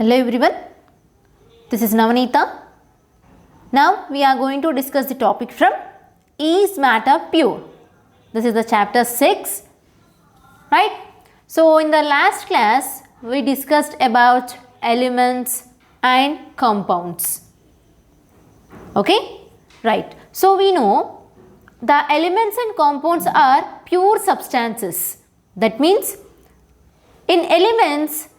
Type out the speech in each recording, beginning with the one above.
Hello everyone, this is Navanita. Now we are going to discuss the topic from Is Matter Pure? This is the chapter 6, right? So in the last class we discussed about elements and compounds. Okay, right. So we know the elements and compounds are pure substances. That means in elements,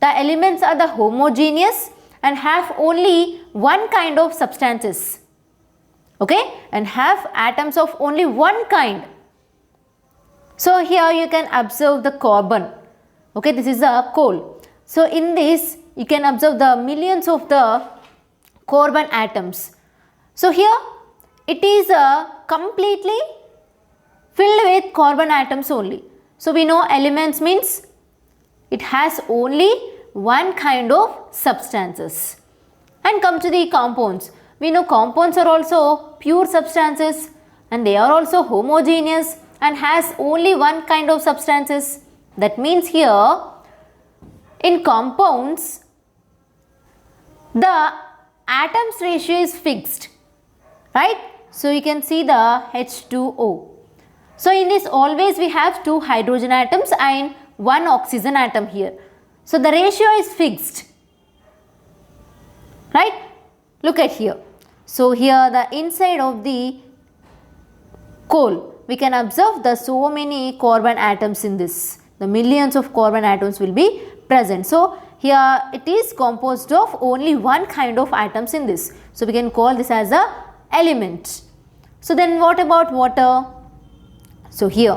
the elements are the homogeneous and have only one kind of substances, okay, and have atoms of only one kind. So here you can observe the carbon, okay, this is a coal. So in this you can observe the millions of the carbon atoms. So here it is completely filled with carbon atoms only. So we know elements means it has only one kind of substances. And come to the compounds. We know compounds are also pure substances and they are also homogeneous and has only one kind of substances. That means here in compounds the atoms ratio is fixed, right? So you can see the H2O. So in this always we have two hydrogen atoms and one oxygen atom here. So the ratio is fixed, right? Look at here. So here the inside of the coal we can observe the so many carbon atoms in this. The millions of carbon atoms will be present. So here it is composed of only one kind of atoms in this. So we can call this as a element. So then what about water? So here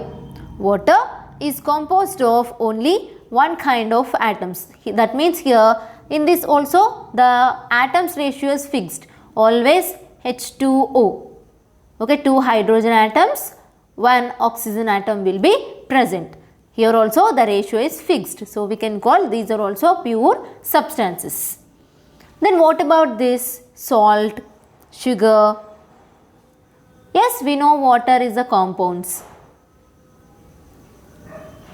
water is composed of only one kind of atoms. That means here in this also the atoms ratio is fixed, always H2O. Okay, two hydrogen atoms, one oxygen atom will be present. Here also the ratio is fixed. So we can call these are also pure substances. Then what about this salt, sugar? Yes, we know water is a compounds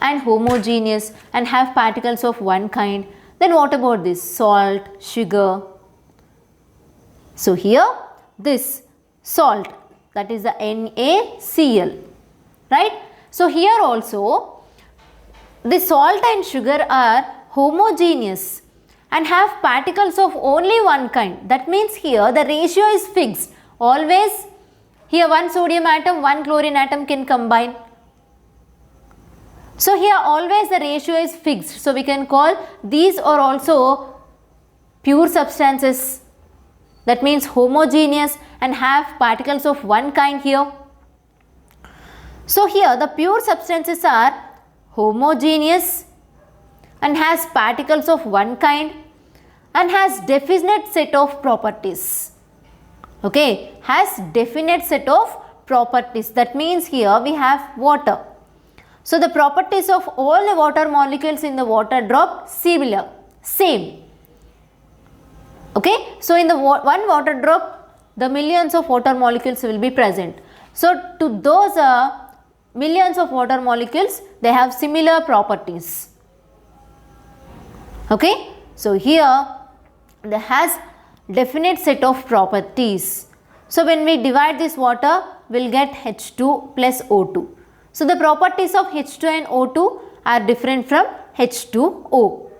and homogeneous and have particles of one kind. Then what about this salt, sugar? So here this salt, that is the NaCl, right? So here also the salt and sugar are homogeneous and have particles of only one kind. That means here the ratio is fixed. Always here one sodium atom, one chlorine atom can combine. So here always the ratio is fixed. So we can call these are also pure substances. That means homogeneous and have particles of one kind here. So here the pure substances are homogeneous and has particles of one kind and has definite set of properties. Okay, has definite set of properties. That means here we have water. So the properties of all the water molecules in the water drop similar, same. Okay, so in the one water drop the millions of water molecules will be present. So to those millions of water molecules they have similar properties. Okay, so here they has definite set of properties. So when we divide this water we will get H2 plus O2. So the properties of H2 and O2 are different from H2O.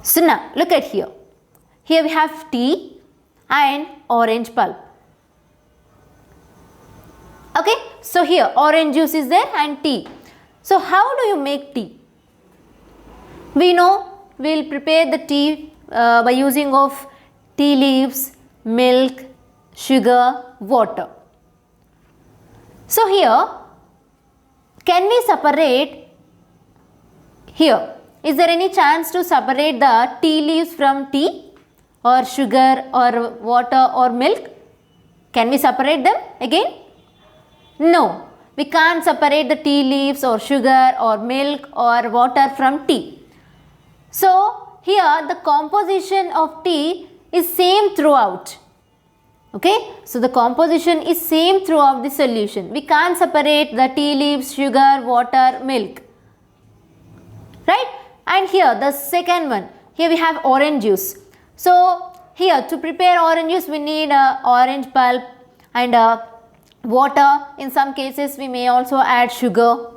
So now look at here. Here we have tea and orange pulp. Okay, so here orange juice is there and tea. So how do you make tea? We know we will prepare the tea by using of tea leaves, milk, sugar, water. So here, can we separate here? Is there any chance to separate the tea leaves from tea or sugar or water or milk? Can we separate them again? No, we can't separate the tea leaves or sugar or milk or water from tea. So here the composition of tea is same throughout. Okay, so the composition is same throughout the solution. We can't separate the tea leaves, sugar, water, milk, right? And here the second one, here we have orange juice. So here to prepare orange juice we need orange pulp and water. In some cases we may also add sugar.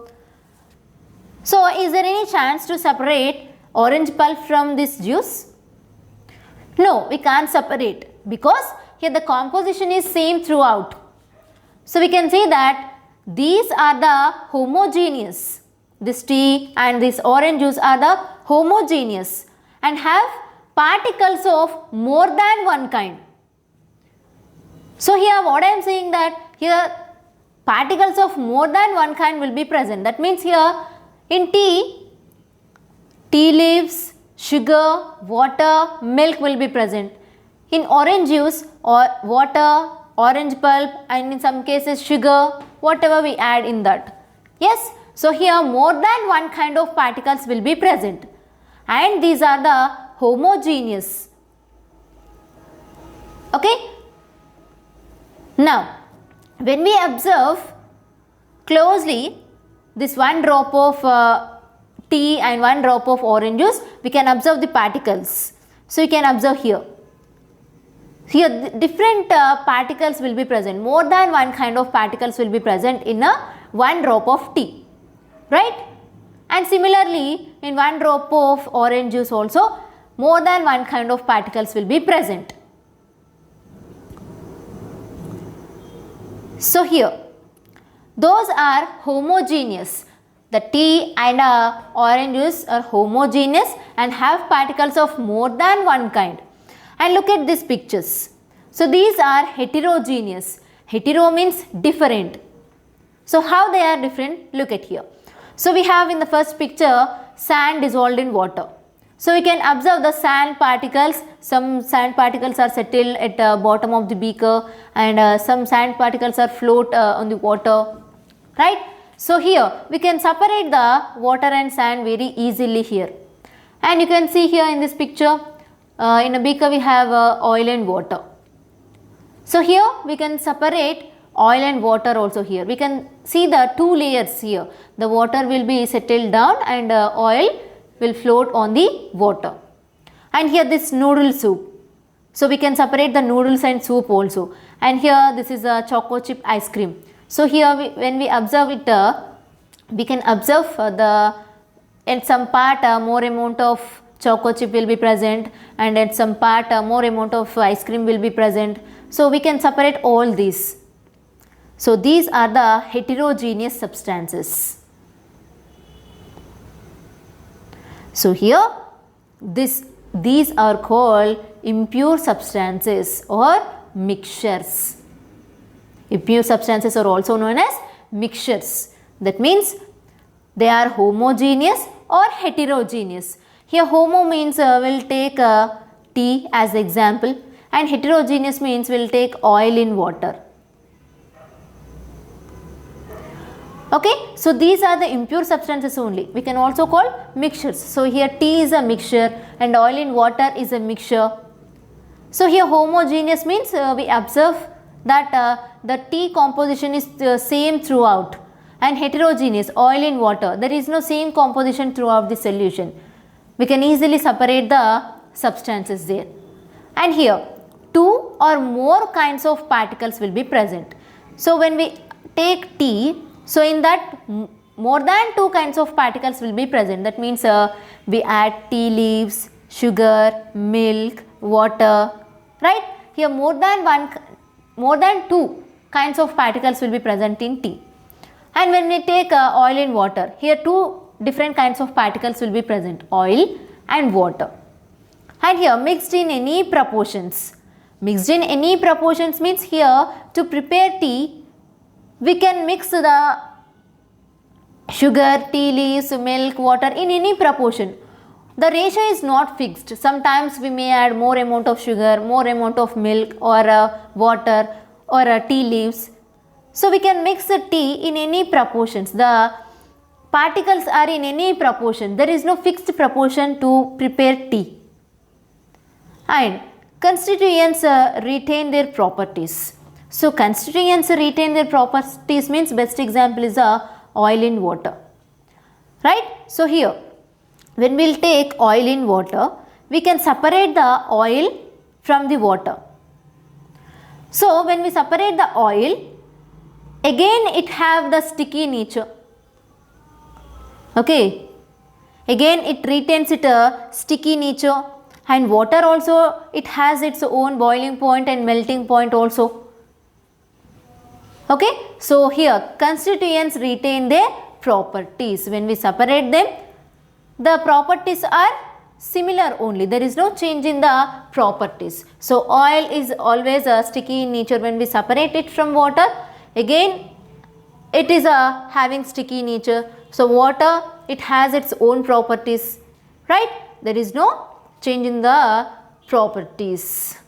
So is there any chance to separate orange pulp from this juice? No, we can't separate because here the composition is same throughout. So we can say that these are the homogeneous. This tea and this orange juice are the homogeneous and have particles of more than one kind. So here what I am saying that here particles of more than one kind will be present. That means here in tea leaves, sugar, water, milk will be present. In orange juice or water, orange pulp and in some cases sugar, whatever we add in that. Yes, so here more than one kind of particles will be present and these are the homogeneous. Okay. Now, when we observe closely this one drop of tea and one drop of orange juice, we can observe the particles. So you can observe here. Here different particles will be present. More than one kind of particles will be present in a one drop of tea, right? And similarly in one drop of orange juice also more than one kind of particles will be present. So here those are homogeneous. The tea and orange juice are homogeneous and have particles of more than one kind. And look at these pictures. So these are heterogeneous. Hetero means different. So how they are different? Look at here. So we have in the first picture sand dissolved in water. So we can observe the sand particles. Some sand particles are settled at the bottom of the beaker and some sand particles are float on the water, right? So here we can separate the water and sand very easily here. And you can see here in this picture in a beaker we have oil and water. So here we can separate oil and water also here. We can see the two layers here. The water will be settled down and oil will float on the water. And here this noodle soup. So we can separate the noodles and soup also. And here this is a choco chip ice cream. So here when we observe it, we can observe at some part more amount of choco chip will be present and at some part more amount of ice cream will be present. So we can separate all these. So these are the heterogeneous substances. So here these are called impure substances or mixtures. Impure substances are also known as mixtures. That means they are homogeneous or heterogeneous. Here homo means we'll take tea as example and heterogeneous means we'll take oil in water. Okay, so these are the impure substances only. We can also call mixtures. So here tea is a mixture and oil in water is a mixture. So here homogeneous means we observe that the tea composition is same throughout, and heterogeneous oil in water, there is no same composition throughout the solution. We can easily separate the substances there. And here two or more kinds of particles will be present. So when we take tea, so in that more than two kinds of particles will be present. That means we add tea leaves, sugar, milk, water, right? Here more than two kinds of particles will be present in tea. And when we take oil in water, here two different kinds of particles will be present, oil and water. And here mixed in any proportions. Mixed in any proportions means here to prepare tea, we can mix the sugar, tea leaves, milk, water in any proportion. The ratio is not fixed. Sometimes we may add more amount of sugar, more amount of milk or water or tea leaves. So we can mix the tea in any proportions. The particles are in any proportion. There is no fixed proportion to prepare tea. And constituents retain their properties. So constituents retain their properties means best example is oil in water, right? So here when we'll take oil in water, we can separate the oil from the water. So when we separate the oil, again it have the sticky nature. Okay, again it retains it a sticky nature, and water also, it has its own boiling point and melting point also. Okay, so here constituents retain their properties. When we separate them, the properties are similar only. There is no change in the properties. So oil is always a sticky in nature when we separate it from water. Again, it is a having sticky nature. So water, it has its own properties, right? There is no change in the properties.